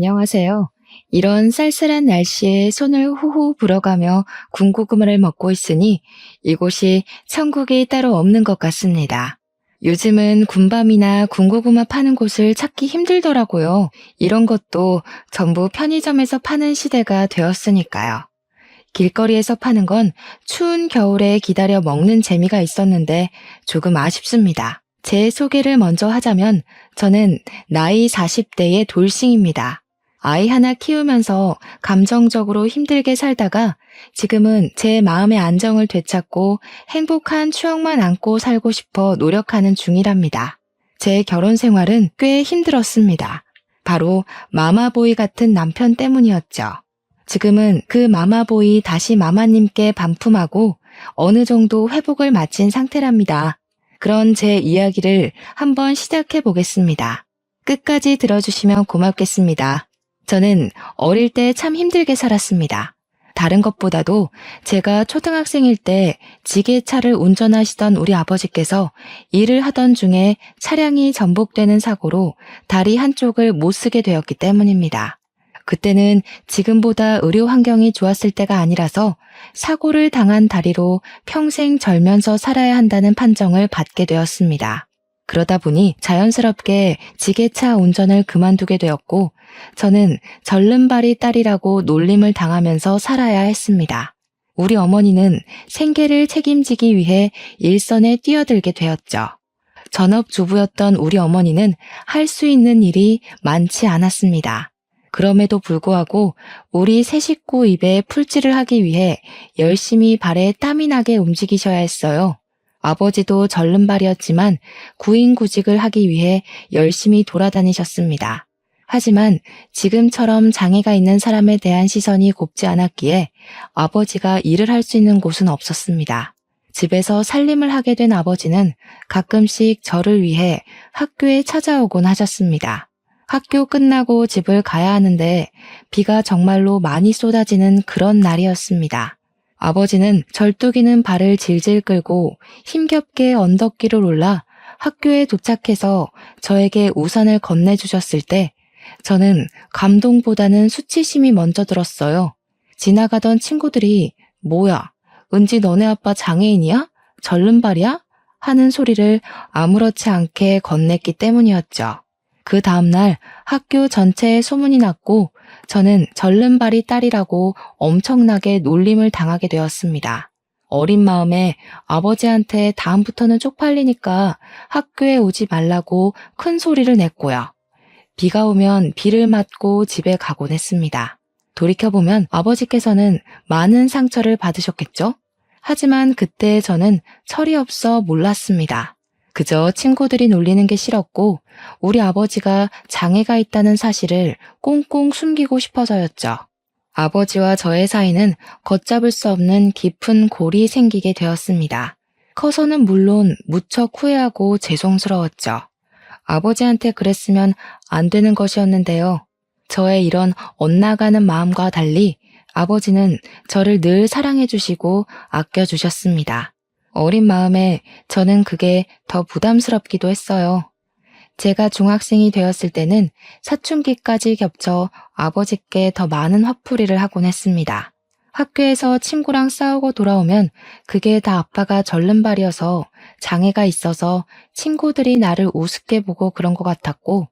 안녕하세요. 이런 쌀쌀한 날씨에 손을 후후 불어가며 군고구마를 먹고 있으니 이곳이 천국이 따로 없는 것 같습니다. 요즘은 군밤이나 군고구마 파는 곳을 찾기 힘들더라고요. 이런 것도 전부 편의점에서 파는 시대가 되었으니까요. 길거리에서 파는 건 추운 겨울에 기다려 먹는 재미가 있었는데 조금 아쉽습니다. 제 소개를 먼저 하자면 저는 나이 40대의 돌싱입니다. 아이 하나 키우면서 감정적으로 힘들게 살다가 지금은 제 마음의 안정을 되찾고 행복한 추억만 안고 살고 싶어 노력하는 중이랍니다. 제 결혼 생활은 꽤 힘들었습니다. 바로 마마보이 같은 남편 때문이었죠. 지금은 그 마마보이 다시 마마님께 반품하고 어느 정도 회복을 마친 상태랍니다. 그런 제 이야기를 한번 시작해 보겠습니다. 끝까지 들어주시면 고맙겠습니다. 저는 어릴 때 참 힘들게 살았습니다. 다른 것보다도 제가 초등학생일 때 지게차를 운전하시던 우리 아버지께서 일을 하던 중에 차량이 전복되는 사고로 다리 한쪽을 못 쓰게 되었기 때문입니다. 그때는 지금보다 의료 환경이 좋았을 때가 아니라서 사고를 당한 다리로 평생 절면서 살아야 한다는 판정을 받게 되었습니다. 그러다 보니 자연스럽게 지게차 운전을 그만두게 되었고 저는 절름발이 딸이라고 놀림을 당하면서 살아야 했습니다. 우리 어머니는 생계를 책임지기 위해 일선에 뛰어들게 되었죠. 전업주부였던 우리 어머니는 할 수 있는 일이 많지 않았습니다. 그럼에도 불구하고 우리 세 식구 입에 풀칠을 하기 위해 열심히 발에 땀이 나게 움직이셔야 했어요. 아버지도 절름발이었지만 구인구직을 하기 위해 열심히 돌아다니셨습니다. 하지만 지금처럼 장애가 있는 사람에 대한 시선이 곱지 않았기에 아버지가 일을 할 수 있는 곳은 없었습니다. 집에서 살림을 하게 된 아버지는 가끔씩 저를 위해 학교에 찾아오곤 하셨습니다. 학교 끝나고 집을 가야 하는데 비가 정말로 많이 쏟아지는 그런 날이었습니다. 아버지는 절뚝이는 발을 질질 끌고 힘겹게 언덕길을 올라 학교에 도착해서 저에게 우산을 건네주셨을 때 저는 감동보다는 수치심이 먼저 들었어요. 지나가던 친구들이 뭐야, 은지 너네 아빠 장애인이야? 절름발이야? 하는 소리를 아무렇지 않게 건넸기 때문이었죠. 그 다음날 학교 전체에 소문이 났고 저는 절름발이 딸이라고 엄청나게 놀림을 당하게 되었습니다. 어린 마음에 아버지한테 다음부터는 쪽팔리니까 학교에 오지 말라고 큰 소리를 냈고요. 비가 오면 비를 맞고 집에 가곤 했습니다. 돌이켜보면 아버지께서는 많은 상처를 받으셨겠죠? 하지만 그때 저는 철이 없어 몰랐습니다. 그저 친구들이 놀리는 게 싫었고 우리 아버지가 장애가 있다는 사실을 꽁꽁 숨기고 싶어서였죠. 아버지와 저의 사이는 걷잡을 수 없는 깊은 골이 생기게 되었습니다. 커서는 물론 무척 후회하고 죄송스러웠죠. 아버지한테 그랬으면 안 되는 것이었는데요. 저의 이런 엇나가는 마음과 달리 아버지는 저를 늘 사랑해 주시고 아껴 주셨습니다. 어린 마음에 저는 그게 더 부담스럽기도 했어요. 제가 중학생이 되었을 때는 사춘기까지 겹쳐 아버지께 더 많은 화풀이를 하곤 했습니다. 학교에서 친구랑 싸우고 돌아오면 그게 다 아빠가 절름발이어서 장애가 있어서 친구들이 나를 우습게 보고 그런 것 같았고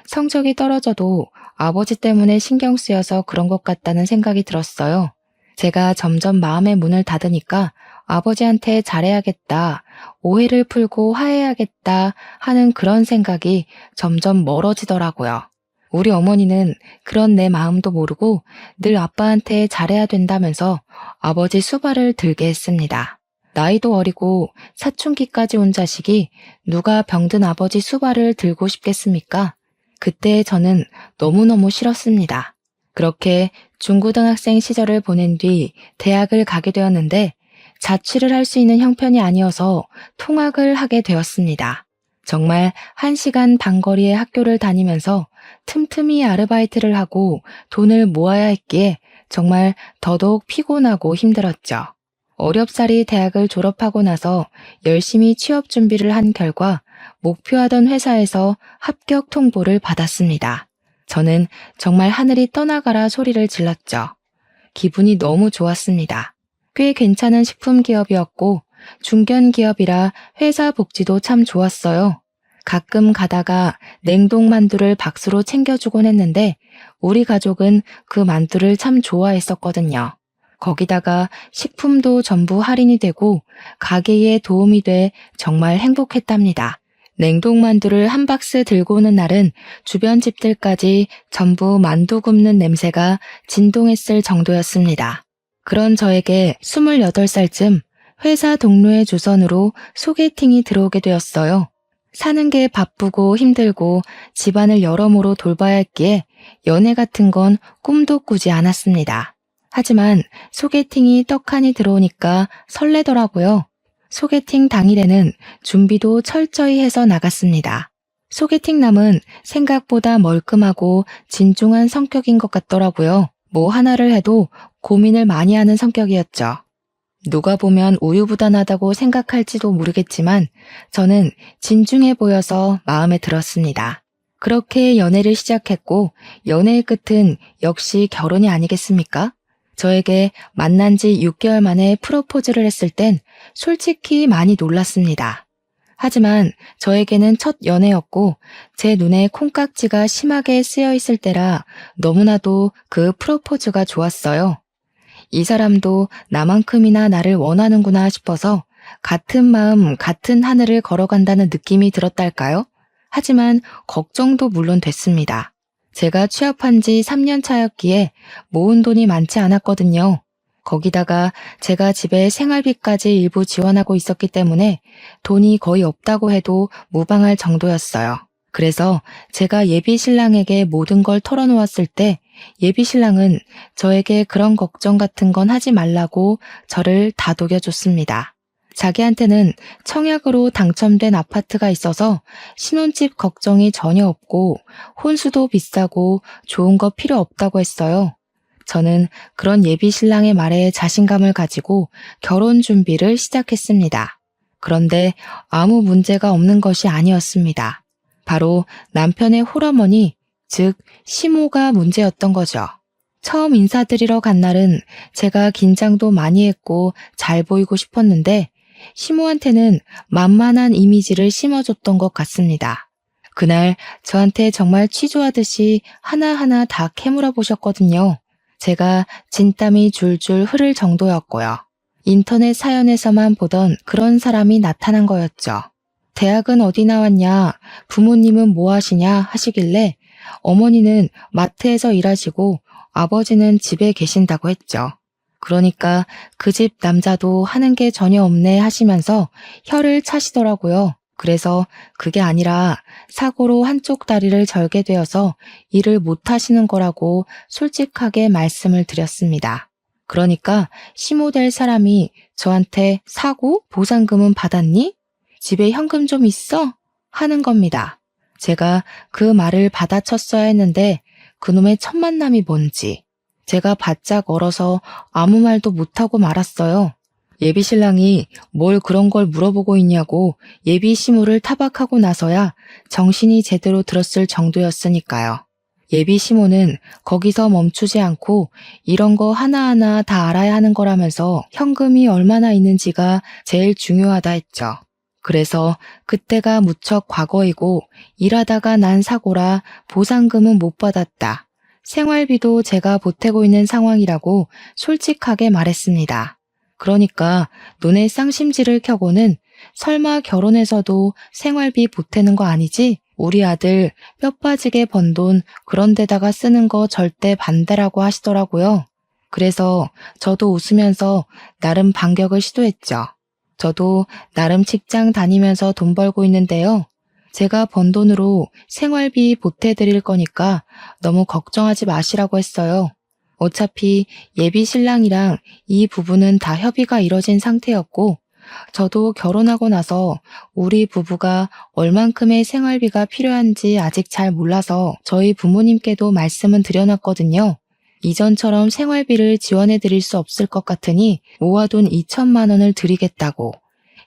성적이 떨어져도 아버지 때문에 신경 쓰여서 그런 것 같다는 생각이 들었어요. 제가 점점 마음의 문을 닫으니까 아버지한테 잘해야겠다, 오해를 풀고 화해해야겠다 하는 그런 생각이 점점 멀어지더라고요. 우리 어머니는 그런 내 마음도 모르고 늘 아빠한테 잘해야 된다면서 아버지 수발을 들게 했습니다. 나이도 어리고 사춘기까지 온 자식이 누가 병든 아버지 수발을 들고 싶겠습니까? 그때 저는 너무너무 싫었습니다. 그렇게 중고등학생 시절을 보낸 뒤 대학을 가게 되었는데 자취를 할 수 있는 형편이 아니어서 통학을 하게 되었습니다. 정말 1시간 반 거리의 학교를 다니면서 틈틈이 아르바이트를 하고 돈을 모아야 했기에 정말 더더욱 피곤하고 힘들었죠. 어렵사리 대학을 졸업하고 나서 열심히 취업 준비를 한 결과 목표하던 회사에서 합격 통보를 받았습니다. 저는 정말 하늘이 떠나가라 소리를 질렀죠. 기분이 너무 좋았습니다. 꽤 괜찮은 식품 기업이었고 중견 기업이라 회사 복지도 참 좋았어요. 가끔 가다가 냉동 만두를 박스로 챙겨주곤 했는데 우리 가족은 그 만두를 참 좋아했었거든요. 거기다가 식품도 전부 할인이 되고 가게에 도움이 돼 정말 행복했답니다. 냉동 만두를 한 박스 들고 오는 날은 주변 집들까지 전부 만두 굽는 냄새가 진동했을 정도였습니다. 그런 저에게 28살쯤 회사 동료의 주선으로 소개팅이 들어오게 되었어요. 사는 게 바쁘고 힘들고 집안을 여러모로 돌봐야 했기에 연애 같은 건 꿈도 꾸지 않았습니다. 하지만 소개팅이 떡하니 들어오니까 설레더라고요. 소개팅 당일에는 준비도 철저히 해서 나갔습니다. 소개팅남은 생각보다 멀끔하고 진중한 성격인 것 같더라고요. 뭐 하나를 해도 고민을 많이 하는 성격이었죠. 누가 보면 우유부단하다고 생각할지도 모르겠지만 저는 진중해 보여서 마음에 들었습니다. 그렇게 연애를 시작했고 연애의 끝은 역시 결혼이 아니겠습니까? 저에게 만난 지 6개월 만에 프로포즈를 했을 땐 솔직히 많이 놀랐습니다. 하지만 저에게는 첫 연애였고 제 눈에 콩깍지가 심하게 쓰여 있을 때라 너무나도 그 프로포즈가 좋았어요. 이 사람도 나만큼이나 나를 원하는구나 싶어서 같은 마음, 같은 하늘을 걸어간다는 느낌이 들었달까요? 하지만 걱정도 물론 됐습니다. 제가 취업한 지 3년 차였기에 모은 돈이 많지 않았거든요. 거기다가 제가 집에 생활비까지 일부 지원하고 있었기 때문에 돈이 거의 없다고 해도 무방할 정도였어요. 그래서 제가 예비 신랑에게 모든 걸 털어놓았을 때 예비 신랑은 저에게 그런 걱정 같은 건 하지 말라고 저를 다독여줬습니다. 자기한테는 청약으로 당첨된 아파트가 있어서 신혼집 걱정이 전혀 없고 혼수도 비싸고 좋은 거 필요 없다고 했어요. 저는 그런 예비 신랑의 말에 자신감을 가지고 결혼 준비를 시작했습니다. 그런데 아무 문제가 없는 것이 아니었습니다. 바로 남편의 홀어머니, 즉 시모가 문제였던 거죠. 처음 인사드리러 간 날은 제가 긴장도 많이 했고 잘 보이고 싶었는데 시모한테는 만만한 이미지를 심어줬던 것 같습니다. 그날 저한테 정말 취조하듯이 하나하나 다 캐물어 보셨거든요. 제가 진땀이 줄줄 흐를 정도였고요. 인터넷 사연에서만 보던 그런 사람이 나타난 거였죠. 대학은 어디 나왔냐, 부모님은 뭐 하시냐 하시길래 어머니는 마트에서 일하시고 아버지는 집에 계신다고 했죠. 그러니까 그 집 남자도 하는 게 전혀 없네 하시면서 혀를 차시더라고요. 그래서 그게 아니라 사고로 한쪽 다리를 절게 되어서 일을 못 하시는 거라고 솔직하게 말씀을 드렸습니다. 그러니까 시모될 사람이 저한테 사고? 보상금은 받았니? 집에 현금 좀 있어? 하는 겁니다. 제가 그 말을 받아쳤어야 했는데 그놈의 첫 만남이 뭔지 제가 바짝 얼어서 아무 말도 못하고 말았어요. 예비 신랑이 뭘 그런 걸 물어보고 있냐고 예비 시모를 타박하고 나서야 정신이 제대로 들었을 정도였으니까요. 예비 시모는 거기서 멈추지 않고 이런 거 하나하나 다 알아야 하는 거라면서 현금이 얼마나 있는지가 제일 중요하다 했죠. 그래서 그때가 무척 과거이고 일하다가 난 사고라 보상금은 못 받았다. 생활비도 제가 보태고 있는 상황이라고 솔직하게 말했습니다. 그러니까 눈에 쌍심지를 켜고는 설마 결혼해서도 생활비 보태는 거 아니지? 우리 아들 뼈 빠지게 번 돈 그런 데다가 쓰는 거 절대 반대라고 하시더라고요. 그래서 저도 웃으면서 나름 반격을 시도했죠. 저도 나름 직장 다니면서 돈 벌고 있는데요. 제가 번 돈으로 생활비 보태드릴 거니까 너무 걱정하지 마시라고 했어요. 어차피 예비 신랑이랑 이 부부는 다 협의가 이뤄진 상태였고 저도 결혼하고 나서 우리 부부가 얼만큼의 생활비가 필요한지 아직 잘 몰라서 저희 부모님께도 말씀은 드려놨거든요. 이전처럼 생활비를 지원해 드릴 수 없을 것 같으니 모아둔 2천만 원을 드리겠다고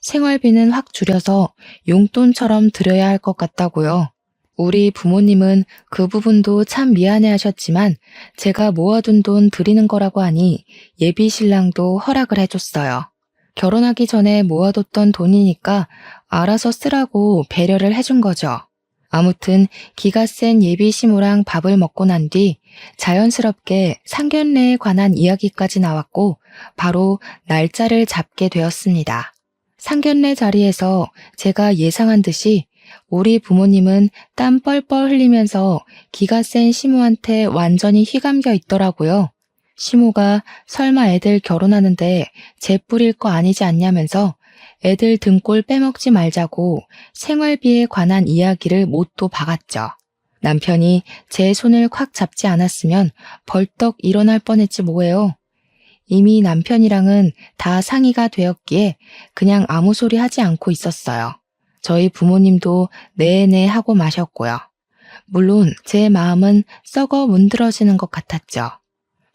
생활비는 확 줄여서 용돈처럼 드려야 할 것 같다고요. 우리 부모님은 그 부분도 참 미안해 하셨지만 제가 모아둔 돈 드리는 거라고 하니 예비 신랑도 허락을 해줬어요. 결혼하기 전에 모아뒀던 돈이니까 알아서 쓰라고 배려를 해준 거죠. 아무튼 기가 센 예비 시모랑 밥을 먹고 난 뒤 자연스럽게 상견례에 관한 이야기까지 나왔고 바로 날짜를 잡게 되었습니다. 상견례 자리에서 제가 예상한 듯이 우리 부모님은 땀 뻘뻘 흘리면서 기가 센 시모한테 완전히 휘감겨 있더라고요. 시모가 설마 애들 결혼하는데 재 뿌릴 거 아니지 않냐면서 애들 등골 빼먹지 말자고 생활비에 관한 이야기를 못도 박았죠. 남편이 제 손을 콱 잡지 않았으면 벌떡 일어날 뻔했지 뭐예요. 이미 남편이랑은 다 상의가 되었기에 그냥 아무 소리 하지 않고 있었어요. 저희 부모님도 네네 하고 마셨고요. 물론 제 마음은 썩어 문드러지는 것 같았죠.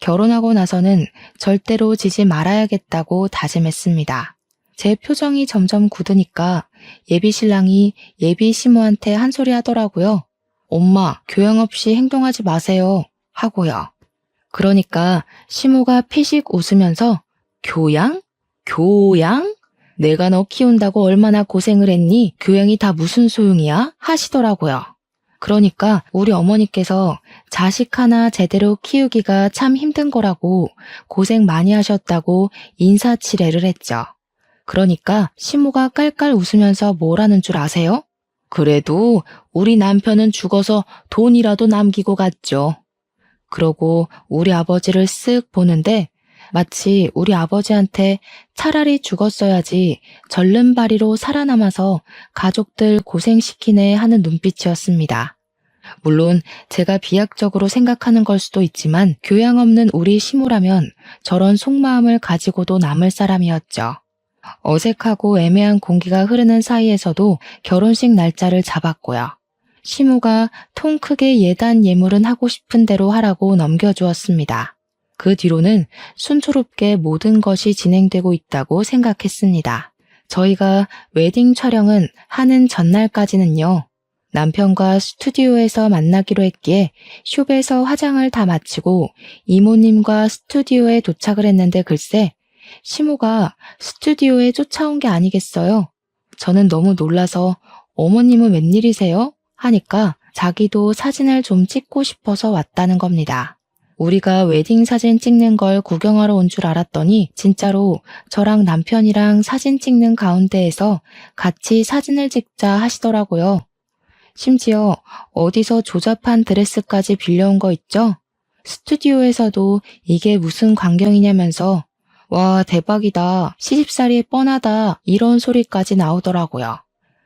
결혼하고 나서는 절대로 지지 말아야겠다고 다짐했습니다. 제 표정이 점점 굳으니까 예비 신랑이 예비 시모한테 한 소리 하더라고요. 엄마, 교양 없이 행동하지 마세요. 하고요. 그러니까 시모가 피식 웃으면서 교양? 교양? 내가 너 키운다고 얼마나 고생을 했니? 교양이 다 무슨 소용이야? 하시더라고요. 그러니까 우리 어머니께서 자식 하나 제대로 키우기가 참 힘든 거라고 고생 많이 하셨다고 인사치레를 했죠. 그러니까 시모가 깔깔 웃으면서 뭐라는 줄 아세요? 그래도 우리 남편은 죽어서 돈이라도 남기고 갔죠. 그러고 우리 아버지를 쓱 보는데 마치 우리 아버지한테 차라리 죽었어야지 절름발이로 살아남아서 가족들 고생시키네 하는 눈빛이었습니다. 물론 제가 비약적으로 생각하는 걸 수도 있지만 교양 없는 우리 시모라면 저런 속마음을 가지고도 남을 사람이었죠. 어색하고 애매한 공기가 흐르는 사이에서도 결혼식 날짜를 잡았고요. 시모가 통 크게 예단 예물은 하고 싶은 대로 하라고 넘겨주었습니다. 그 뒤로는 순조롭게 모든 것이 진행되고 있다고 생각했습니다. 저희가 웨딩 촬영은 하는 전날까지는요. 남편과 스튜디오에서 만나기로 했기에 숍에서 화장을 다 마치고 이모님과 스튜디오에 도착을 했는데 글쎄 시모가 스튜디오에 쫓아온 게 아니겠어요. 저는 너무 놀라서 어머님은 웬일이세요? 하니까 자기도 사진을 좀 찍고 싶어서 왔다는 겁니다. 우리가 웨딩 사진 찍는 걸 구경하러 온 줄 알았더니 진짜로 저랑 남편이랑 사진 찍는 가운데에서 같이 사진을 찍자 하시더라고요. 심지어 어디서 조잡한 드레스까지 빌려온 거 있죠? 스튜디오에서도 이게 무슨 광경이냐면서 와 대박이다, 시집살이 뻔하다 이런 소리까지 나오더라고요.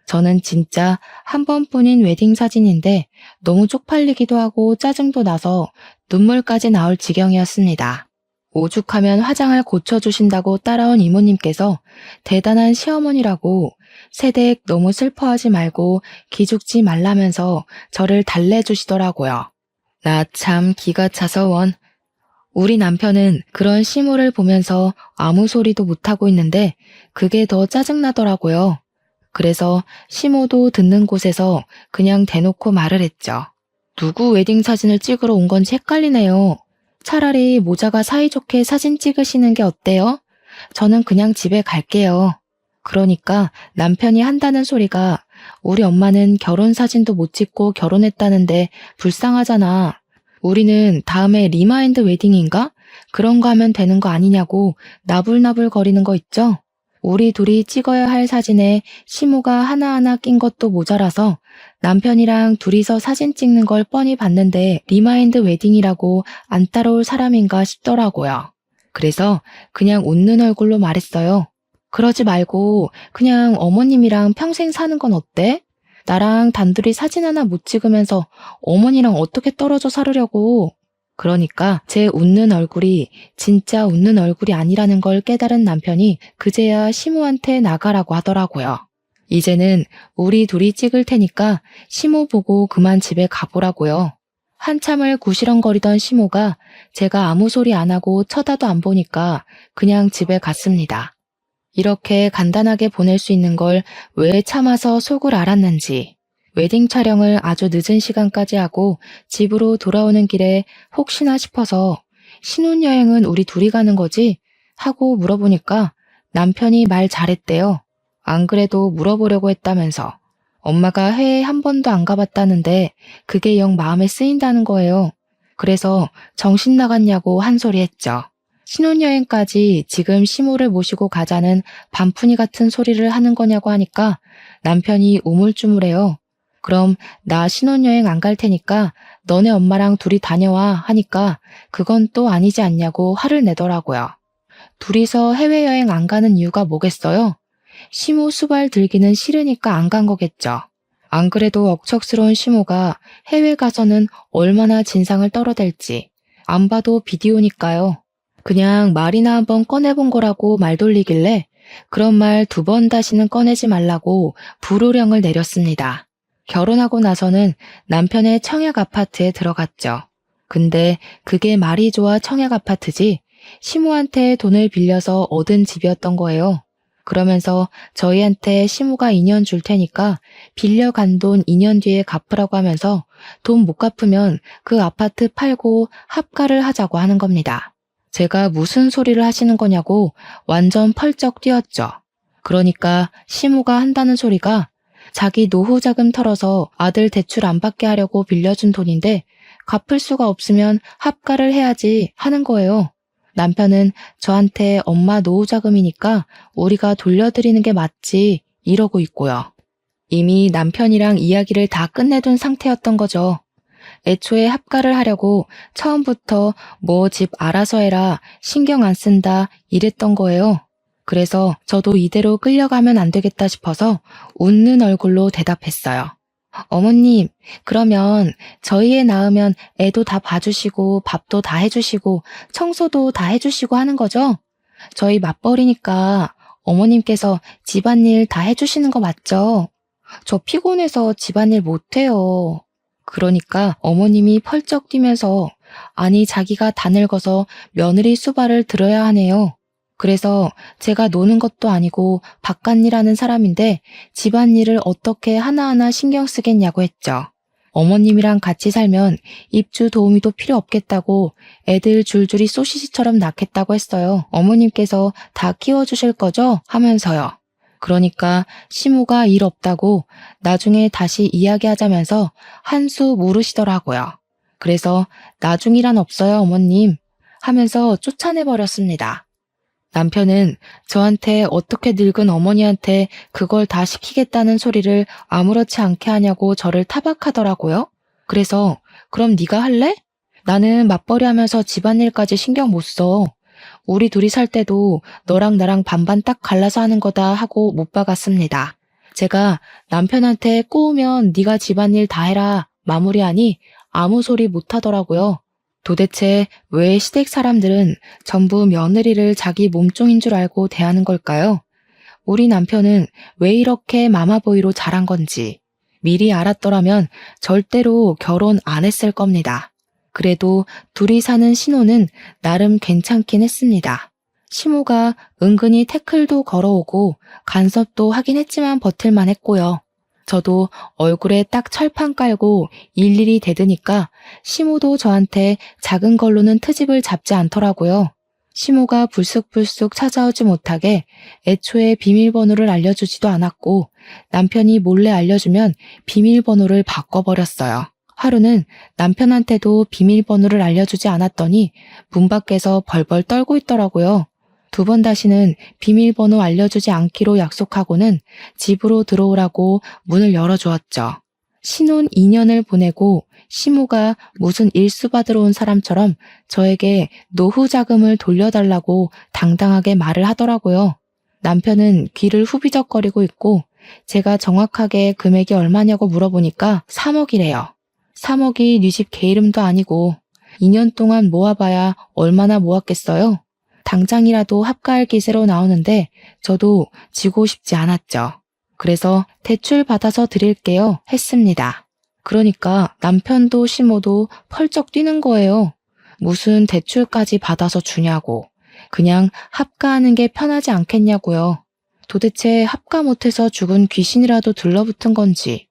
저는 진짜 한 번뿐인 웨딩 사진인데 너무 쪽팔리기도 하고 짜증도 나서 눈물까지 나올 지경이었습니다. 오죽하면 화장을 고쳐주신다고 따라온 이모님께서 대단한 시어머니라고 세댁 너무 슬퍼하지 말고 기죽지 말라면서 저를 달래주시더라고요. 나 참 기가 차서 원. 우리 남편은 그런 시모를 보면서 아무 소리도 못하고 있는데 그게 더 짜증나더라고요. 그래서 시모도 듣는 곳에서 그냥 대놓고 말을 했죠. 누구 웨딩 사진을 찍으러 온 건지 헷갈리네요. 차라리 모자가 사이좋게 사진 찍으시는 게 어때요? 저는 그냥 집에 갈게요. 그러니까 남편이 한다는 소리가 우리 엄마는 결혼 사진도 못 찍고 결혼했다는데 불쌍하잖아. 우리는 다음에 리마인드 웨딩인가? 그런 거 하면 되는 거 아니냐고 나불나불 거리는 거 있죠? 우리 둘이 찍어야 할 사진에 시모가 하나하나 낀 것도 모자라서 남편이랑 둘이서 사진 찍는 걸 뻔히 봤는데 리마인드 웨딩이라고 안 따라올 사람인가 싶더라고요. 그래서 그냥 웃는 얼굴로 말했어요. 그러지 말고 그냥 어머님이랑 평생 사는 건 어때? 나랑 단둘이 사진 하나 못 찍으면서 어머니랑 어떻게 떨어져 살으려고. 그러니까 제 웃는 얼굴이 진짜 웃는 얼굴이 아니라는 걸 깨달은 남편이 그제야 시모한테 나가라고 하더라고요. 이제는 우리 둘이 찍을 테니까 시모 보고 그만 집에 가보라고요. 한참을 구시렁거리던 시모가 제가 아무 소리 안 하고 쳐다도 안 보니까 그냥 집에 갔습니다. 이렇게 간단하게 보낼 수 있는 걸 왜 참아서 속을 알았는지. 웨딩 촬영을 아주 늦은 시간까지 하고 집으로 돌아오는 길에 혹시나 싶어서 신혼여행은 우리 둘이 가는 거지? 하고 물어보니까 남편이 말 잘했대요. 안 그래도 물어보려고 했다면서. 엄마가 해외에 한 번도 안 가봤다는데 그게 영 마음에 쓰인다는 거예요. 그래서 정신 나갔냐고 한 소리 했죠. 신혼여행까지 지금 시모를 모시고 가자는 반푼이 같은 소리를 하는 거냐고 하니까 남편이 우물쭈물해요. 그럼 나 신혼여행 안 갈 테니까 너네 엄마랑 둘이 다녀와 하니까 그건 또 아니지 않냐고 화를 내더라고요. 둘이서 해외여행 안 가는 이유가 뭐겠어요? 시모 수발 들기는 싫으니까 안 간 거겠죠. 안 그래도 억척스러운 시모가 해외 가서는 얼마나 진상을 떨어댈지 안 봐도 비디오니까요. 그냥 말이나 한번 꺼내본 거라고 말 돌리길래 그런 말 2번 다시는 꺼내지 말라고 불호령을 내렸습니다. 결혼하고 나서는 남편의 청약 아파트에 들어갔죠. 근데 그게 말이 좋아 청약 아파트지 시모한테 돈을 빌려서 얻은 집이었던 거예요. 그러면서 저희한테 시모가 2년 줄 테니까 빌려간 돈 2년 뒤에 갚으라고 하면서 돈 못 갚으면 그 아파트 팔고 합가를 하자고 하는 겁니다. 제가 무슨 소리를 하시는 거냐고 완전 펄쩍 뛰었죠. 그러니까 시모가 한다는 소리가 자기 노후 자금 털어서 아들 대출 안 받게 하려고 빌려준 돈인데 갚을 수가 없으면 합가를 해야지 하는 거예요. 남편은 저한테 엄마 노후 자금이니까 우리가 돌려드리는 게 맞지 이러고 있고요. 이미 남편이랑 이야기를 다 끝내둔 상태였던 거죠. 애초에 합가를 하려고 처음부터 뭐 집 알아서 해라 신경 안 쓴다 이랬던 거예요. 그래서 저도 이대로 끌려가면 안 되겠다 싶어서 웃는 얼굴로 대답했어요. 어머님, 그러면 저희 애 낳으면 애도 다 봐주시고 밥도 다 해주시고 청소도 다 해주시고 하는 거죠? 저희 맞벌이니까 어머님께서 집안일 다 해주시는 거 맞죠? 저 피곤해서 집안일 못해요. 그러니까 어머님이 펄쩍 뛰면서 아니 자기가 다 늙어서 며느리 수발을 들어야 하네요. 그래서 제가 노는 것도 아니고 바깥일 하는 사람인데 집안일을 어떻게 하나하나 신경 쓰겠냐고 했죠. 어머님이랑 같이 살면 입주 도우미도 필요 없겠다고 애들 줄줄이 소시지처럼 낳겠다고 했어요. 어머님께서 다 키워주실 거죠? 하면서요. 그러니까 시모가 일 없다고 나중에 다시 이야기하자면서 한 수 물으시더라고요. 그래서 나중이란 없어요 어머님 하면서 쫓아내버렸습니다. 남편은 저한테 어떻게 늙은 어머니한테 그걸 다 시키겠다는 소리를 아무렇지 않게 하냐고 저를 타박하더라고요. 그래서 그럼 네가 할래? 나는 맞벌이 하면서 집안일까지 신경 못 써. 우리 둘이 살 때도 너랑 나랑 반반 딱 갈라서 하는 거다 하고 못 박았습니다. 제가 남편한테 꼬우면 네가 집안일 다 해라 마무리하니 아무 소리 못 하더라고요. 도대체 왜 시댁 사람들은 전부 며느리를 자기 몸종인 줄 알고 대하는 걸까요? 우리 남편은 왜 이렇게 마마보이로 자란 건지 미리 알았더라면 절대로 결혼 안 했을 겁니다. 그래도 둘이 사는 신혼은 나름 괜찮긴 했습니다. 시모가 은근히 태클도 걸어오고 간섭도 하긴 했지만 버틸만 했고요. 저도 얼굴에 딱 철판 깔고 일일이 대드니까 시모도 저한테 작은 걸로는 트집을 잡지 않더라고요. 시모가 불쑥불쑥 찾아오지 못하게 애초에 비밀번호를 알려주지도 않았고 남편이 몰래 알려주면 비밀번호를 바꿔버렸어요. 하루는 남편한테도 비밀번호를 알려주지 않았더니 문 밖에서 벌벌 떨고 있더라고요. 2번 다시는 비밀번호 알려주지 않기로 약속하고는 집으로 들어오라고 문을 열어주었죠. 신혼 2년을 보내고 시모가 무슨 일수 받으러 온 사람처럼 저에게 노후 자금을 돌려달라고 당당하게 말을 하더라고요. 남편은 귀를 후비적거리고 있고 제가 정확하게 금액이 얼마냐고 물어보니까 3억이래요. 3억이 네 집 개 이름도 아니고 2년 동안 모아봐야 얼마나 모았겠어요? 당장이라도 합가할 기세로 나오는데 저도 지고 싶지 않았죠. 그래서 대출 받아서 드릴게요 했습니다. 그러니까 남편도 시모도 펄쩍 뛰는 거예요. 무슨 대출까지 받아서 주냐고. 그냥 합가하는 게 편하지 않겠냐고요. 도대체 합가 못해서 죽은 귀신이라도 들러붙은 건지.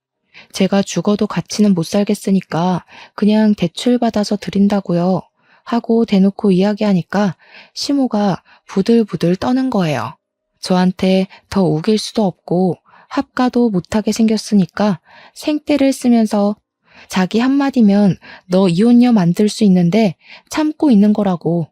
제가 죽어도 같이는 못 살겠으니까 그냥 대출 받아서 드린다고요. 하고 대놓고 이야기하니까 시모가 부들부들 떠는 거예요. 저한테 더 우길 수도 없고 합가도 못하게 생겼으니까 생떼를 쓰면서 자기 한마디면 너 이혼녀 만들 수 있는데 참고 있는 거라고.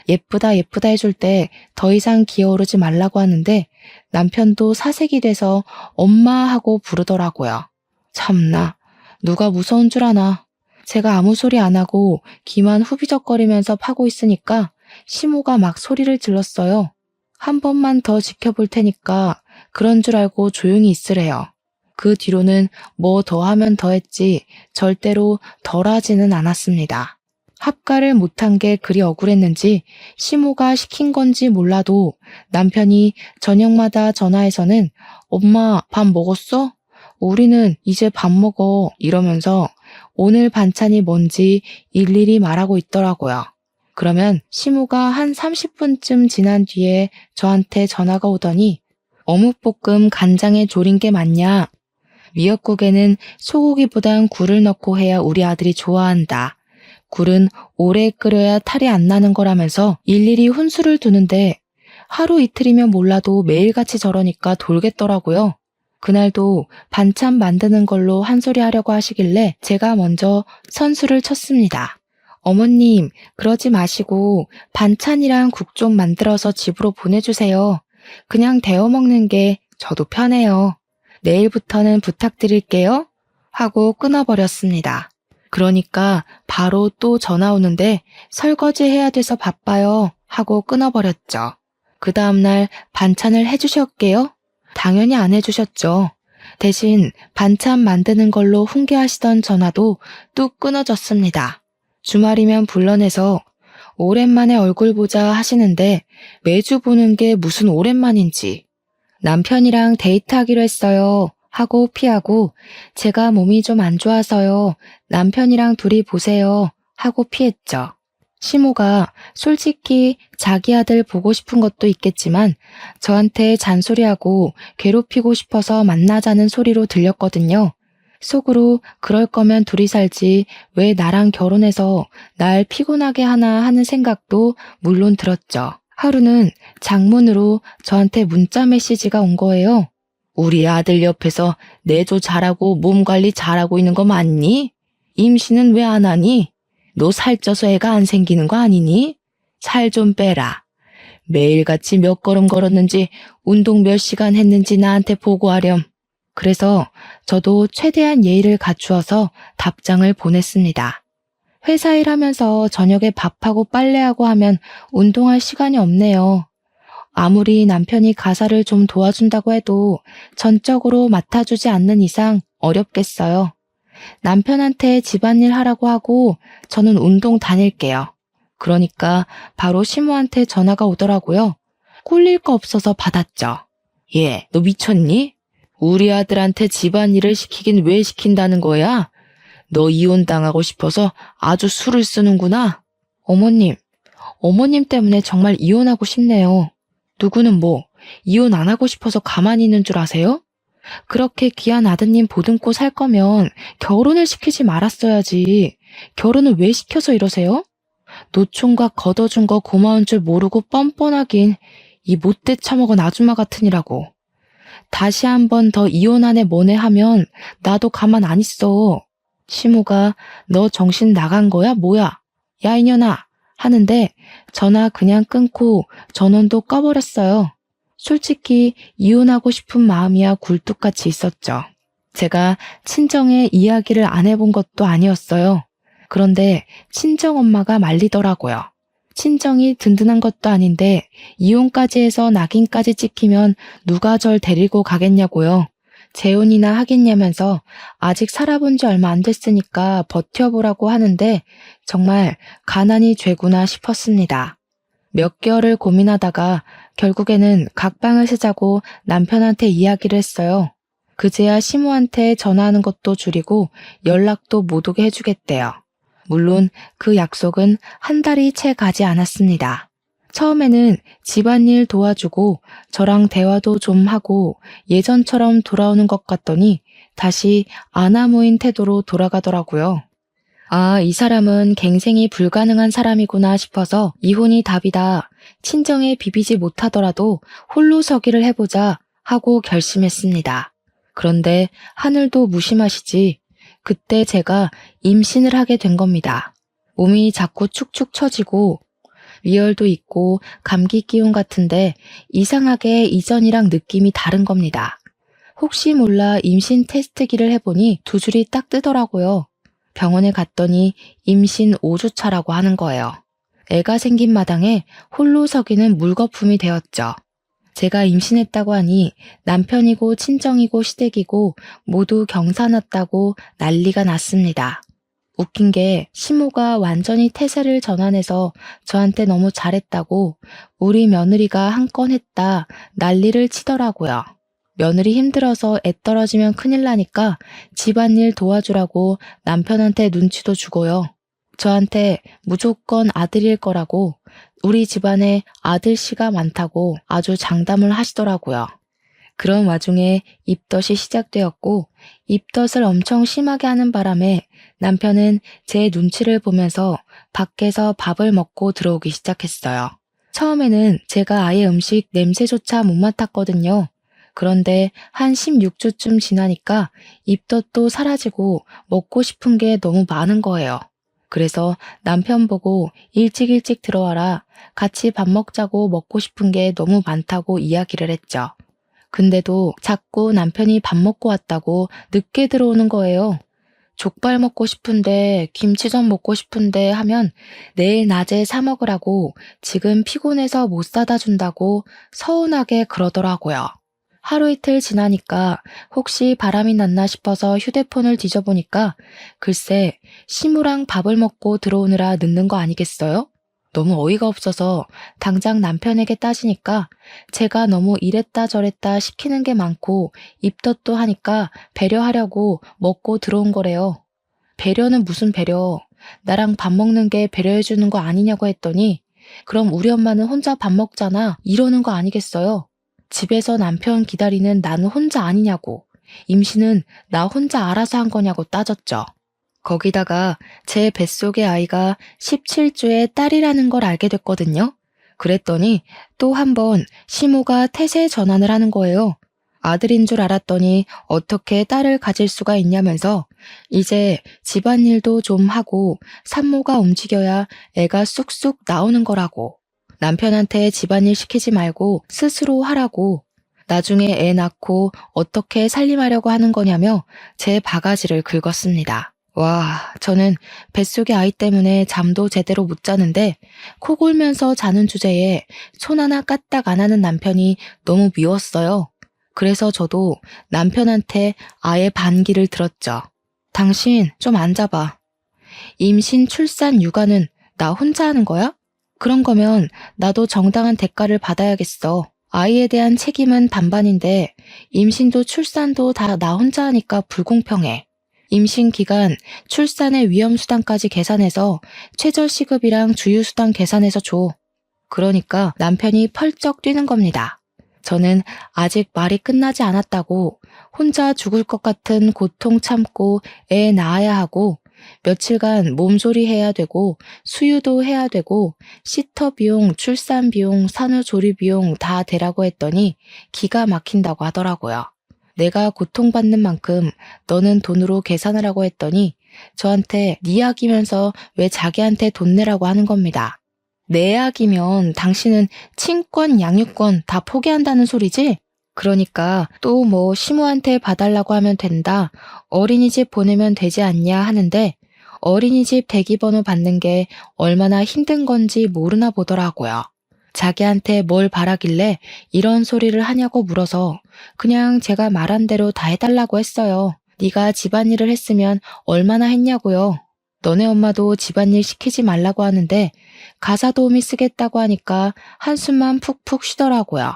예쁘다 예쁘다 해줄 때 더 이상 기어오르지 말라고 하는데 남편도 사색이 돼서 엄마 하고 부르더라고요. 참나, 누가 무서운 줄 아나. 제가 아무 소리 안 하고 귀만 후비적거리면서 파고 있으니까 시모가 막 소리를 질렀어요. 한 번만 더 지켜볼 테니까 그런 줄 알고 조용히 있으래요. 그 뒤로는 뭐 더 하면 더 했지 절대로 덜 하지는 않았습니다. 합가를 못한 게 그리 억울했는지 시모가 시킨 건지 몰라도 남편이 저녁마다 전화해서는 엄마 밥 먹었어? 우리는 이제 밥 먹어 이러면서 오늘 반찬이 뭔지 일일이 말하고 있더라고요. 그러면 시모가 한 30분쯤 지난 뒤에 저한테 전화가 오더니 어묵볶음 간장에 졸인 게 맞냐? 미역국에는 소고기보단 굴을 넣고 해야 우리 아들이 좋아한다. 굴은 오래 끓여야 탈이 안 나는 거라면서 일일이 훈수를 두는데 하루 이틀이면 몰라도 매일같이 저러니까 돌겠더라고요. 그날도 반찬 만드는 걸로 한 소리 하려고 하시길래 제가 먼저 선수를 쳤습니다. 어머님, 그러지 마시고 반찬이랑 국 좀 만들어서 집으로 보내주세요. 그냥 데워 먹는 게 저도 편해요. 내일부터는 부탁드릴게요. 하고 끊어버렸습니다. 그러니까 바로 또 전화 오는데 설거지 해야 돼서 바빠요. 하고 끊어버렸죠. 그 다음날 반찬을 해주셨게요? 당연히 안 해주셨죠. 대신 반찬 만드는 걸로 훈계하시던 전화도 뚝 끊어졌습니다. 주말이면 불러내서 오랜만에 얼굴 보자 하시는데 매주 보는 게 무슨 오랜만인지. 남편이랑 데이트하기로 했어요. 하고 피하고 제가 몸이 좀 안 좋아서요. 남편이랑 둘이 보세요. 하고 피했죠. 시모가 솔직히 자기 아들 보고 싶은 것도 있겠지만 저한테 잔소리하고 괴롭히고 싶어서 만나자는 소리로 들렸거든요. 속으로 그럴 거면 둘이 살지 왜 나랑 결혼해서 날 피곤하게 하나 하는 생각도 물론 들었죠. 하루는 장문으로 저한테 문자 메시지가 온 거예요. 우리 아들 옆에서 내조 잘하고 몸 관리 잘하고 있는 거 맞니? 임신은 왜 안 하니? 너 살쪄서 애가 안 생기는 거 아니니? 살 좀 빼라. 매일같이 몇 걸음 걸었는지 운동 몇 시간 했는지 나한테 보고하렴. 그래서 저도 최대한 예의를 갖추어서 답장을 보냈습니다. 회사 일하면서 저녁에 밥하고 빨래하고 하면 운동할 시간이 없네요. 아무리 남편이 가사를 좀 도와준다고 해도 전적으로 맡아주지 않는 이상 어렵겠어요. 남편한테 집안일 하라고 하고 저는 운동 다닐게요. 그러니까 바로 시모한테 전화가 오더라고요. 꼴릴 거 없어서 받았죠. 얘, 너 미쳤니? 우리 아들한테 집안일을 시키긴 왜 시킨다는 거야? 너 이혼당하고 싶어서 아주 수를 쓰는구나. 어머님 때문에 정말 이혼하고 싶네요. 누구는 뭐 이혼 안 하고 싶어서 가만히 있는 줄 아세요? 그렇게 귀한 아드님 보듬고 살 거면 결혼을 시키지 말았어야지. 결혼을 왜 시켜서 이러세요? 노총각 걷어준 거 고마운 줄 모르고 뻔뻔하긴 이 못돼 처먹은 아줌마 같으니라고. 다시 한 번 더 이혼하네 뭐네 하면 나도 가만 안 있어. 시모가 너 정신 나간 거야 뭐야? 야 이년아 하는데 전화 그냥 끊고 전원도 꺼버렸어요. 솔직히 이혼하고 싶은 마음이야 굴뚝같이 있었죠. 제가 친정에 이야기를 안 해본 것도 아니었어요. 그런데 친정엄마가 말리더라고요. 친정이 든든한 것도 아닌데 이혼까지 해서 낙인까지 찍히면 누가 절 데리고 가겠냐고요. 재혼이나 하겠냐면서 아직 살아본 지 얼마 안 됐으니까 버텨보라고 하는데 정말 가난이 죄구나 싶었습니다. 몇 개월을 고민하다가 결국에는 각방을 쓰자고 남편한테 이야기를 했어요. 그제야 시모한테 전화하는 것도 줄이고 연락도 못 오게 해주겠대요. 물론 그 약속은 한 달이 채 가지 않았습니다. 처음에는 집안일 도와주고 저랑 대화도 좀 하고 예전처럼 돌아오는 것 같더니 다시 아나무인 태도로 돌아가더라고요. 아, 이 사람은 갱생이 불가능한 사람이구나 싶어서 이혼이 답이다. 친정에 비비지 못하더라도 홀로 서기를 해보자 하고 결심했습니다. 그런데 하늘도 무심하시지. 그때 제가 임신을 하게 된 겁니다. 몸이 자꾸 축축 처지고 위열도 있고 감기 기운 같은데 이상하게 이전이랑 느낌이 다른 겁니다. 혹시 몰라 임신 테스트기를 해보니 두 줄이 딱 뜨더라고요. 병원에 갔더니 임신 5주 차라고 하는 거예요. 애가 생긴 마당에 홀로 서기는 물거품이 되었죠. 제가 임신했다고 하니 남편이고 친정이고 시댁이고 모두 경사났다고 난리가 났습니다. 웃긴 게 시모가 완전히 태세를 전환해서 저한테 너무 잘했다고 우리 며느리가 한 건 했다 난리를 치더라고요. 며느리 힘들어서 애 떨어지면 큰일 나니까 집안일 도와주라고 남편한테 눈치도 주고요. 저한테 무조건 아들일 거라고 우리 집안에 아들씨가 많다고 아주 장담을 하시더라고요. 그런 와중에 입덧이 시작되었고 입덧을 엄청 심하게 하는 바람에 남편은 제 눈치를 보면서 밖에서 밥을 먹고 들어오기 시작했어요. 처음에는 제가 아예 음식 냄새조차 못 맡았거든요. 그런데 한 16주쯤 지나니까 입덧도 사라지고 먹고 싶은 게 너무 많은 거예요. 그래서 남편 보고 일찍 들어와라. 같이 밥 먹자고 먹고 싶은 게 너무 많다고 이야기를 했죠. 근데도 자꾸 남편이 밥 먹고 왔다고 늦게 들어오는 거예요. 족발 먹고 싶은데 김치전 먹고 싶은데 하면 내일 낮에 사 먹으라고 지금 피곤해서 못 사다 준다고 서운하게 그러더라고요. 하루 이틀 지나니까 혹시 바람이 났나 싶어서 휴대폰을 뒤져보니까 글쎄 시무랑 밥을 먹고 들어오느라 늦는 거 아니겠어요? 너무 어이가 없어서 당장 남편에게 따지니까 제가 너무 이랬다 저랬다 시키는 게 많고 입덧도 하니까 배려하려고 먹고 들어온 거래요. 배려는 무슨 배려? 나랑 밥 먹는 게 배려해주는 거 아니냐고 했더니 그럼 우리 엄마는 혼자 밥 먹잖아 이러는 거 아니겠어요? 집에서 남편 기다리는 나는 혼자 아니냐고, 임신은 나 혼자 알아서 한 거냐고 따졌죠. 거기다가 제 뱃속의 아이가 17주의 딸이라는 걸 알게 됐거든요. 그랬더니 또 한 번 시모가 태세 전환을 하는 거예요. 아들인 줄 알았더니 어떻게 딸을 가질 수가 있냐면서 이제 집안일도 좀 하고 산모가 움직여야 애가 쑥쑥 나오는 거라고. 남편한테 집안일 시키지 말고 스스로 하라고. 나중에 애 낳고 어떻게 살림하려고 하는 거냐며 제 바가지를 긁었습니다. 와, 저는 뱃속의 아이 때문에 잠도 제대로 못 자는데 코 골면서 자는 주제에 손 하나 까딱 안 하는 남편이 너무 미웠어요. 그래서 저도 남편한테 아예 반기를 들었죠. 당신 좀 앉아봐. 임신, 출산, 육아는 나 혼자 하는 거야? 그런 거면 나도 정당한 대가를 받아야겠어. 아이에 대한 책임은 반반인데 임신도 출산도 다 나 혼자 하니까 불공평해. 임신 기간, 출산의 위험수당까지 계산해서 최저시급이랑 주휴수당 계산해서 줘. 그러니까 남편이 펄쩍 뛰는 겁니다. 저는 아직 말이 끝나지 않았다고 혼자 죽을 것 같은 고통 참고 애 낳아야 하고 며칠간 몸조리 해야 되고 수유도 해야 되고 시터 비용, 출산 비용, 산후조리 비용 다 대라고 했더니 기가 막힌다고 하더라고요. 내가 고통받는 만큼 너는 돈으로 계산하라고 했더니 저한테 네 약이면서 왜 자기한테 돈 내라고 하는 겁니다. 내 약이면 당신은 친권, 양육권 다 포기한다는 소리지? 그러니까 또 뭐 시모한테 봐달라고 하면 된다. 어린이집 보내면 되지 않냐 하는데 어린이집 대기번호 받는 게 얼마나 힘든 건지 모르나 보더라고요. 자기한테 뭘 바라길래 이런 소리를 하냐고 물어서 그냥 제가 말한 대로 다 해달라고 했어요. 네가 집안일을 했으면 얼마나 했냐고요. 너네 엄마도 집안일 시키지 말라고 하는데 가사 도우미 쓰겠다고 하니까 한숨만 푹푹 쉬더라고요.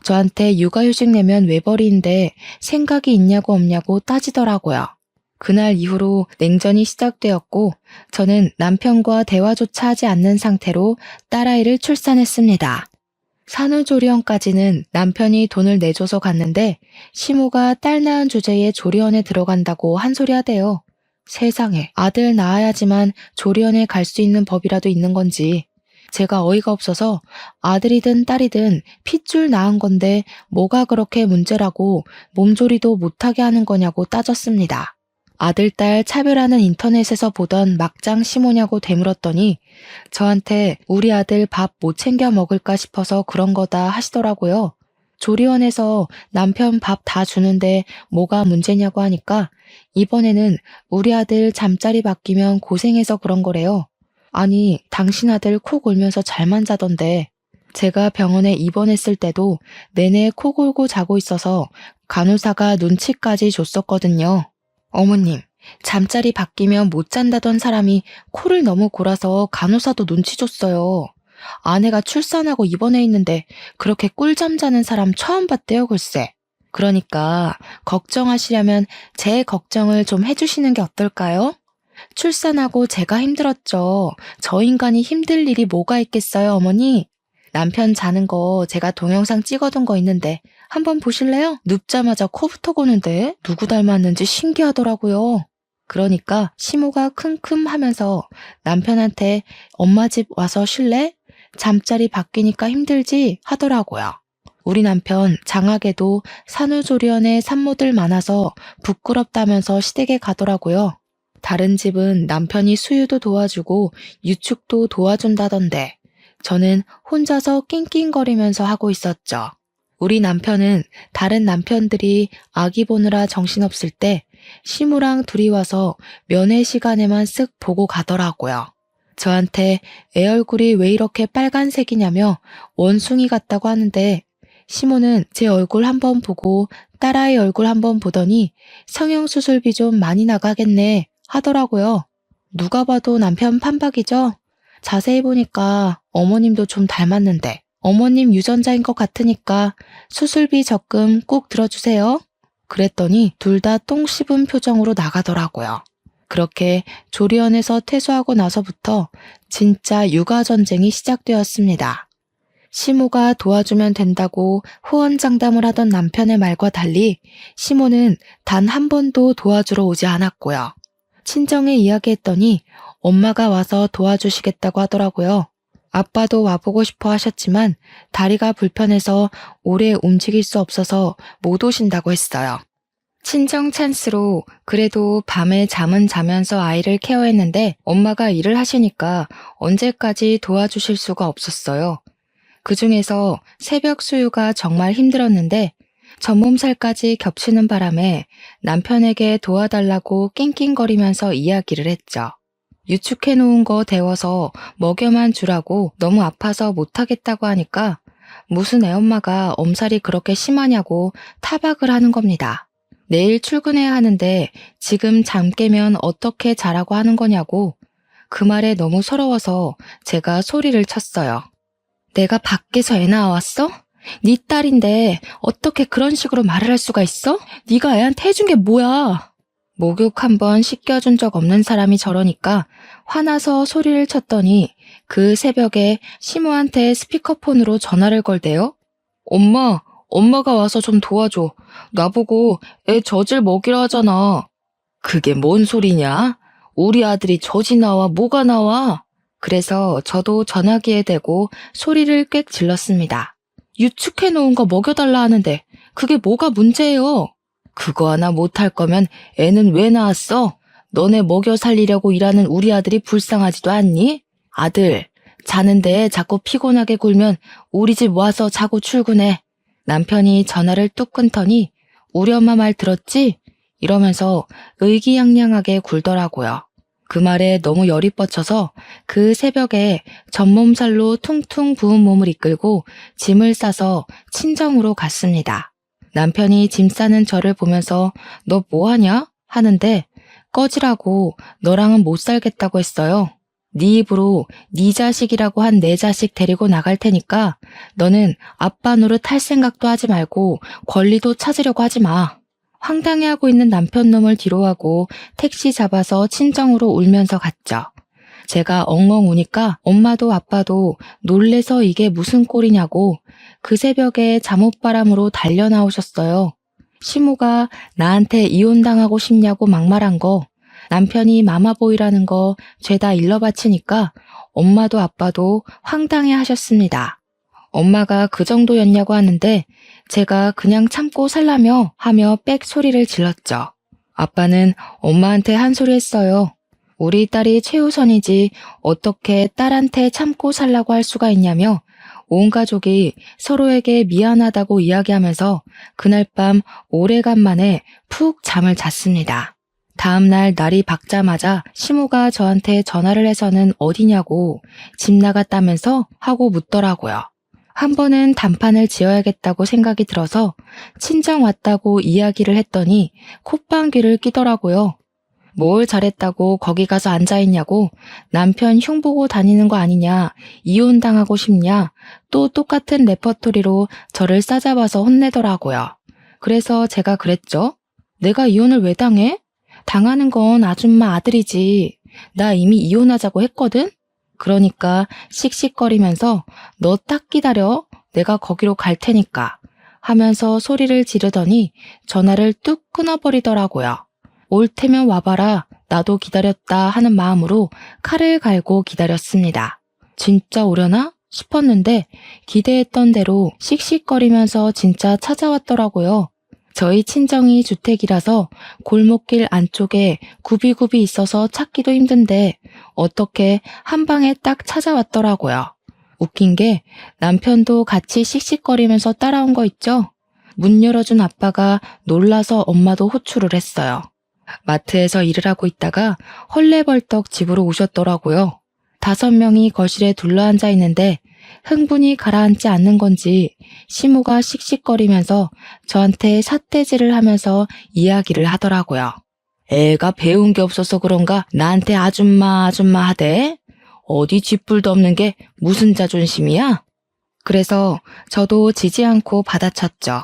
저한테 육아휴직 내면 외벌이인데 생각이 있냐고 없냐고 따지더라고요. 그날 이후로 냉전이 시작되었고 저는 남편과 대화조차 하지 않는 상태로 딸아이를 출산했습니다. 산후조리원까지는 남편이 돈을 내줘서 갔는데 시모가 딸 낳은 주제에 조리원에 들어간다고 한 소리 하대요. 세상에, 아들 낳아야지만 조리원에 갈 수 있는 법이라도 있는 건지. 제가 어이가 없어서 아들이든 딸이든 핏줄 낳은 건데 뭐가 그렇게 문제라고 몸조리도 못하게 하는 거냐고 따졌습니다. 아들, 딸 차별하는 인터넷에서 보던 막장 시모냐고 되물었더니 저한테 우리 아들 밥 못 챙겨 먹을까 싶어서 그런 거다 하시더라고요. 조리원에서 남편 밥 다 주는데 뭐가 문제냐고 하니까 이번에는 우리 아들 잠자리 바뀌면 고생해서 그런 거래요. 아니, 당신 아들 코 골면서 잘만 자던데. 제가 병원에 입원했을 때도 내내 코 골고 자고 있어서 간호사가 눈치까지 줬었거든요. 어머님, 잠자리 바뀌면 못 잔다던 사람이 코를 너무 골아서 간호사도 눈치 줬어요. 아내가 출산하고 입원해 있는데 그렇게 꿀잠 자는 사람 처음 봤대요, 글쎄. 그러니까 걱정하시려면 제 걱정을 좀 해주시는 게 어떨까요? 출산하고 제가 힘들었죠. 저 인간이 힘들 일이 뭐가 있겠어요, 어머니? 남편 자는 거 제가 동영상 찍어둔 거 있는데 한번 보실래요? 눕자마자 코부터 고는데 누구 닮았는지 신기하더라고요. 그러니까 시모가 킁킁 하면서 남편한테 엄마 집 와서 쉴래? 잠자리 바뀌니까 힘들지? 하더라고요. 우리 남편 장학에도 산후조리원에 산모들 많아서 부끄럽다면서 시댁에 가더라고요. 다른 집은 남편이 수유도 도와주고 유축도 도와준다던데 저는 혼자서 낑낑거리면서 하고 있었죠. 우리 남편은 다른 남편들이 아기 보느라 정신없을 때 시무랑 둘이 와서 면회 시간에만 쓱 보고 가더라고요. 저한테 애 얼굴이 왜 이렇게 빨간색이냐며 원숭이 같다고 하는데 시모는 제 얼굴 한번 보고 딸아이 얼굴 한번 보더니 성형수술비 좀 많이 나가겠네 하더라고요. 누가 봐도 남편 판박이죠? 자세히 보니까 어머님도 좀 닮았는데 어머님 유전자인 것 같으니까 수술비 적금 꼭 들어주세요. 그랬더니 둘 다 똥 씹은 표정으로 나가더라고요. 그렇게 조리원에서 퇴소하고 나서부터 진짜 육아전쟁이 시작되었습니다. 시모가 도와주면 된다고 호언장담을 하던 남편의 말과 달리 시모는 단 한 번도 도와주러 오지 않았고요. 친정에 이야기했더니 엄마가 와서 도와주시겠다고 하더라고요. 아빠도 와보고 싶어 하셨지만 다리가 불편해서 오래 움직일 수 없어서 못 오신다고 했어요. 친정 찬스로 그래도 밤에 잠은 자면서 아이를 케어했는데 엄마가 일을 하시니까 언제까지 도와주실 수가 없었어요. 그중에서 새벽 수유가 정말 힘들었는데 전몸살까지 겹치는 바람에 남편에게 도와달라고 낑낑거리면서 이야기를 했죠. 유축해놓은 거 데워서 먹여만 주라고 너무 아파서 못하겠다고 하니까 무슨 애엄마가 엄살이 그렇게 심하냐고 타박을 하는 겁니다. 내일 출근해야 하는데 지금 잠 깨면 어떻게 자라고 하는 거냐고. 그 말에 너무 서러워서 제가 소리를 쳤어요. 내가 밖에서 애 낳아왔어? 네 딸인데 어떻게 그런 식으로 말을 할 수가 있어? 네가 애한테 해준 게 뭐야? 목욕 한번 씻겨준 적 없는 사람이 저러니까 화나서 소리를 쳤더니 그 새벽에 시모한테 스피커폰으로 전화를 걸대요. 엄마가 와서 좀 도와줘. 나보고 애 젖을 먹이라 하잖아. 그게 뭔 소리냐? 우리 아들이 젖이 나와 뭐가 나와? 그래서 저도 전화기에 대고 소리를 꽥 질렀습니다. 유축해놓은 거 먹여달라 하는데 그게 뭐가 문제예요? 그거 하나 못할 거면 애는 왜 낳았어? 너네 먹여 살리려고 일하는 우리 아들이 불쌍하지도 않니? 아들, 자는데 자꾸 피곤하게 굴면 우리 집 와서 자고 출근해. 남편이 전화를 뚝 끊더니 우리 엄마 말 들었지? 이러면서 의기양양하게 굴더라고요. 그 말에 너무 열이 뻗쳐서 그 새벽에 전몸살로 퉁퉁 부은 몸을 이끌고 짐을 싸서 친정으로 갔습니다. 남편이 짐 싸는 저를 보면서 너 뭐하냐? 하는데 꺼지라고 너랑은 못 살겠다고 했어요. 네 입으로 네 자식이라고 한 내 자식 데리고 나갈 테니까 너는 아빠 노릇 할 생각도 하지 말고 권리도 찾으려고 하지 마. 황당해하고 있는 남편 놈을 뒤로하고 택시 잡아서 친정으로 울면서 갔죠. 제가 엉엉 우니까 엄마도 아빠도 놀래서 이게 무슨 꼴이냐고 그 새벽에 잠옷바람으로 달려 나오셨어요. 시모가 나한테 이혼당하고 싶냐고 막말한 거, 남편이 마마보이라는 거 죄다 일러바치니까 엄마도 아빠도 황당해 하셨습니다. 엄마가 그 정도였냐고 하는데 제가 그냥 참고 살라며 하며 빽 소리를 질렀죠. 아빠는 엄마한테 한 소리 했어요. 우리 딸이 최우선이지 어떻게 딸한테 참고 살라고 할 수가 있냐며 온 가족이 서로에게 미안하다고 이야기하면서 그날 밤 오래간만에 푹 잠을 잤습니다. 다음날 날이 밝자마자 시모가 저한테 전화를 해서는 어디냐고 집 나갔다면서 하고 묻더라고요. 한 번은 단판을 지어야겠다고 생각이 들어서 친정 왔다고 이야기를 했더니 콧방귀를 끼더라고요. 뭘 잘했다고 거기 가서 앉아있냐고, 남편 흉보고 다니는 거 아니냐, 이혼당하고 싶냐, 또 똑같은 레퍼토리로 저를 싸잡아서 혼내더라고요. 그래서 제가 그랬죠. 내가 이혼을 왜 당해? 당하는 건 아줌마 아들이지. 나 이미 이혼하자고 했거든? 그러니까 씩씩거리면서 너 딱 기다려. 내가 거기로 갈 테니까 하면서 소리를 지르더니 전화를 뚝 끊어버리더라고요. 올 테면 와봐라. 나도 기다렸다 하는 마음으로 칼을 갈고 기다렸습니다. 진짜 오려나 싶었는데 기대했던 대로 씩씩거리면서 진짜 찾아왔더라고요. 저희 친정이 주택이라서 골목길 안쪽에 굽이굽이 있어서 찾기도 힘든데 어떻게 한 방에 딱 찾아왔더라고요. 웃긴 게 남편도 같이 씩씩거리면서 따라온 거 있죠? 문 열어준 아빠가 놀라서 엄마도 호출을 했어요. 마트에서 일을 하고 있다가 헐레벌떡 집으로 오셨더라고요. 5명이 거실에 둘러앉아 있는데 흥분이 가라앉지 않는 건지 시모가 씩씩거리면서 저한테 삿대질을 하면서 이야기를 하더라고요. 애가 배운 게 없어서 그런가 나한테 아줌마 아줌마 하대? 어디 쥐뿔도 없는 게 무슨 자존심이야? 그래서 저도 지지 않고 받아쳤죠.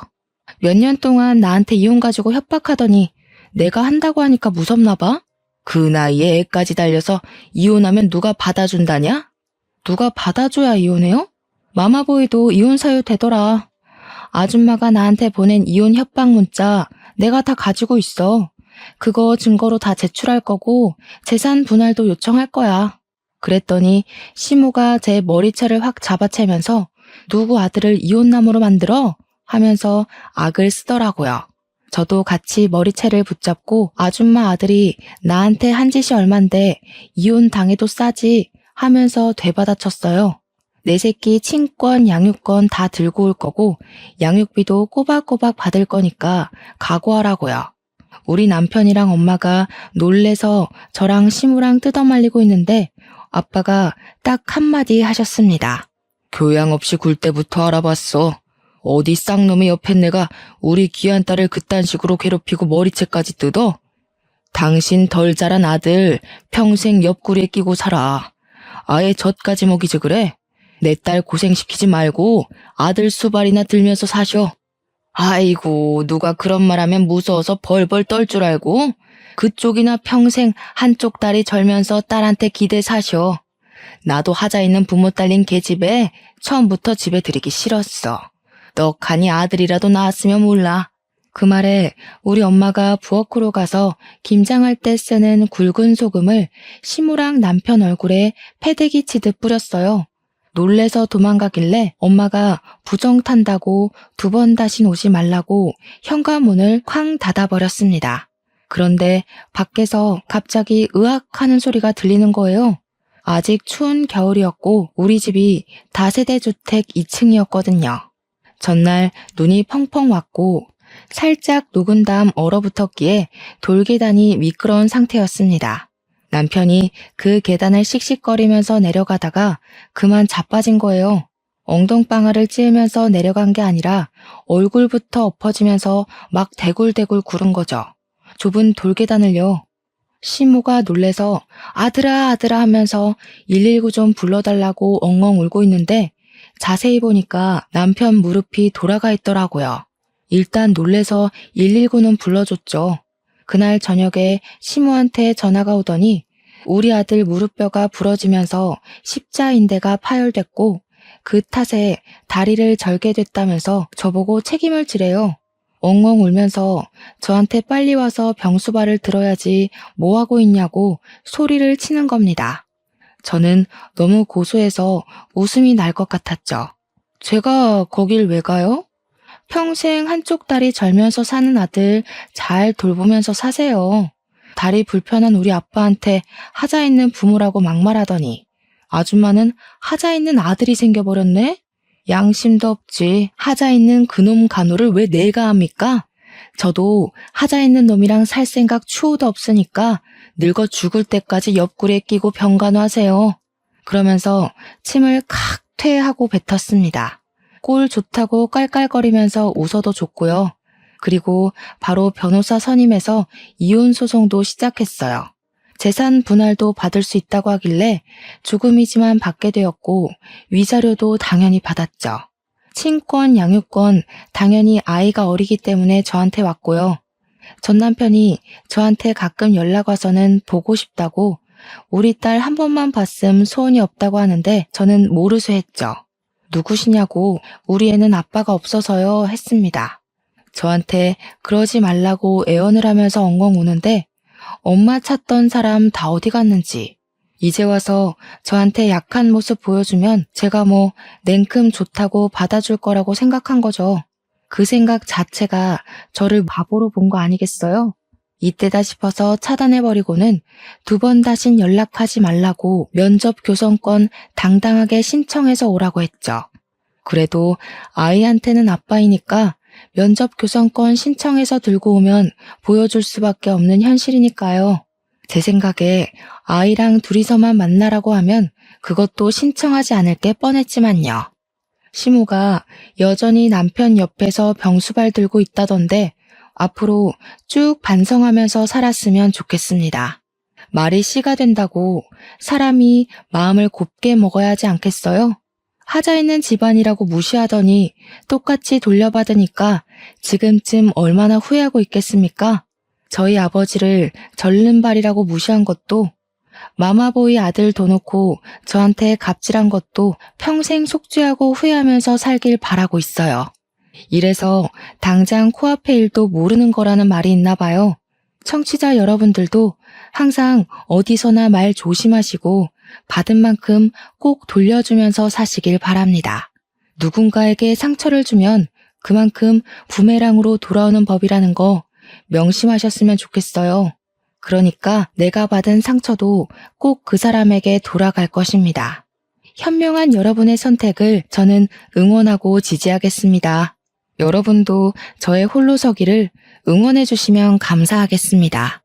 몇 년 동안 나한테 이혼 가지고 협박하더니 내가 한다고 하니까 무섭나 봐? 그 나이에 애까지 달려서 이혼하면 누가 받아준다냐? 누가 받아줘야 이혼해요? 마마보이도 이혼 사유 되더라. 아줌마가 나한테 보낸 이혼 협박 문자 내가 다 가지고 있어. 그거 증거로 다 제출할 거고 재산 분할도 요청할 거야. 그랬더니 시모가 제 머리채를 확 잡아채면서 누구 아들을 이혼남으로 만들어? 하면서 악을 쓰더라고요. 저도 같이 머리채를 붙잡고 아줌마 아들이 나한테 한 짓이 얼만데 이혼 당해도 싸지 하면서 되받아쳤어요. 내 새끼 친권, 양육권 다 들고 올 거고 양육비도 꼬박꼬박 받을 거니까 각오하라고요. 우리 남편이랑 엄마가 놀래서 저랑 시무랑 뜯어말리고 있는데 아빠가 딱 한마디 하셨습니다. 교양 없이 굴 때부터 알아봤어. 어디 쌍놈의 옆에 내가 우리 귀한 딸을 그딴 식으로 괴롭히고 머리채까지 뜯어? 당신 덜 자란 아들 평생 옆구리에 끼고 살아. 아예 젖까지 먹이지 그래? 내 딸 고생시키지 말고 아들 수발이나 들면서 사셔. 아이고 누가 그런 말하면 무서워서 벌벌 떨 줄 알고? 그쪽이나 평생 한쪽 다리 절면서 딸한테 기대 사셔. 나도 하자 있는 부모 딸린 계집애 처음부터 집에 들이기 싫었어. 떡하니 아들이라도 낳았으면 몰라. 그 말에 우리 엄마가 부엌으로 가서 김장할 때 쓰는 굵은 소금을 시무랑 남편 얼굴에 패대기 치듯 뿌렸어요. 놀래서 도망가길래 엄마가 부정 탄다고 2번 다신 오지 말라고 현관문을 쾅 닫아버렸습니다. 그런데 밖에서 갑자기 으악 하는 소리가 들리는 거예요. 아직 추운 겨울이었고 우리 집이 다세대 주택 2층이었거든요. 전날 눈이 펑펑 왔고 살짝 녹은 다음 얼어붙었기에 돌계단이 미끄러운 상태였습니다. 남편이 그 계단을 씩씩거리면서 내려가다가 그만 자빠진 거예요. 엉덩방아를 찌으면서 내려간 게 아니라 얼굴부터 엎어지면서 막 대굴대굴 구른 거죠. 좁은 돌계단을요. 시모가 놀래서 아들아 아들아 하면서 119 좀 불러달라고 엉엉 울고 있는데 자세히 보니까 남편 무릎이 돌아가 있더라고요. 일단 놀래서 119는 불러줬죠. 그날 저녁에 시모한테 전화가 오더니 우리 아들 무릎뼈가 부러지면서 십자인대가 파열됐고 그 탓에 다리를 절게 됐다면서 저보고 책임을 지래요. 엉엉 울면서 저한테 빨리 와서 병수발을 들어야지 뭐하고 있냐고 소리를 치는 겁니다. 저는 너무 고소해서 웃음이 날 것 같았죠. 제가 거길 왜 가요? 평생 한쪽 다리 절면서 사는 아들 잘 돌보면서 사세요. 다리 불편한 우리 아빠한테 하자 있는 부모라고 막말하더니 아줌마는 하자 있는 아들이 생겨버렸네? 양심도 없지. 하자 있는 그놈 간호를 왜 내가 합니까? 저도 하자 있는 놈이랑 살 생각 추호도 없으니까 늙어 죽을 때까지 옆구리에 끼고 병간호하세요. 그러면서 침을 칵 퇴하고 뱉었습니다. 꼴 좋다고 깔깔거리면서 웃어도 좋고요. 그리고 바로 변호사 선임해서 이혼 소송도 시작했어요. 재산 분할도 받을 수 있다고 하길래 조금이지만 받게 되었고 위자료도 당연히 받았죠. 친권, 양육권 당연히 아이가 어리기 때문에 저한테 왔고요. 전 남편이 저한테 가끔 연락 와서는 보고 싶다고 우리 딸 한 번만 봤음 소원이 없다고 하는데 저는 모르쇠 했죠. 누구시냐고 우리 애는 아빠가 없어서요 했습니다. 저한테 그러지 말라고 애원을 하면서 엉엉 우는데 엄마 찾던 사람 다 어디 갔는지 이제 와서 저한테 약한 모습 보여주면 제가 뭐 냉큼 좋다고 받아줄 거라고 생각한 거죠. 그 생각 자체가 저를 바보로 본 거 아니겠어요? 이때다 싶어서 차단해버리고는 2번 다신 연락하지 말라고 면접 교섭권 당당하게 신청해서 오라고 했죠. 그래도 아이한테는 아빠이니까 면접 교섭권 신청해서 들고 오면 보여줄 수밖에 없는 현실이니까요. 제 생각에 아이랑 둘이서만 만나라고 하면 그것도 신청하지 않을 게 뻔했지만요. 시모가 여전히 남편 옆에서 병수발 들고 있다던데 앞으로 쭉 반성하면서 살았으면 좋겠습니다. 말이 씨가 된다고 사람이 마음을 곱게 먹어야 하지 않겠어요? 하자 있는 집안이라고 무시하더니 똑같이 돌려받으니까 지금쯤 얼마나 후회하고 있겠습니까? 저희 아버지를 절름발이라고 무시한 것도 마마보이 아들 둬 놓고 저한테 갑질한 것도 평생 속죄하고 후회하면서 살길 바라고 있어요. 이래서 당장 코앞의 일도 모르는 거라는 말이 있나 봐요. 청취자 여러분들도 항상 어디서나 말 조심하시고 받은 만큼 꼭 돌려주면서 사시길 바랍니다. 누군가에게 상처를 주면 그만큼 부메랑으로 돌아오는 법이라는 거 명심하셨으면 좋겠어요. 그러니까 내가 받은 상처도 꼭 그 사람에게 돌아갈 것입니다. 현명한 여러분의 선택을 저는 응원하고 지지하겠습니다. 여러분도 저의 홀로서기를 응원해 주시면 감사하겠습니다.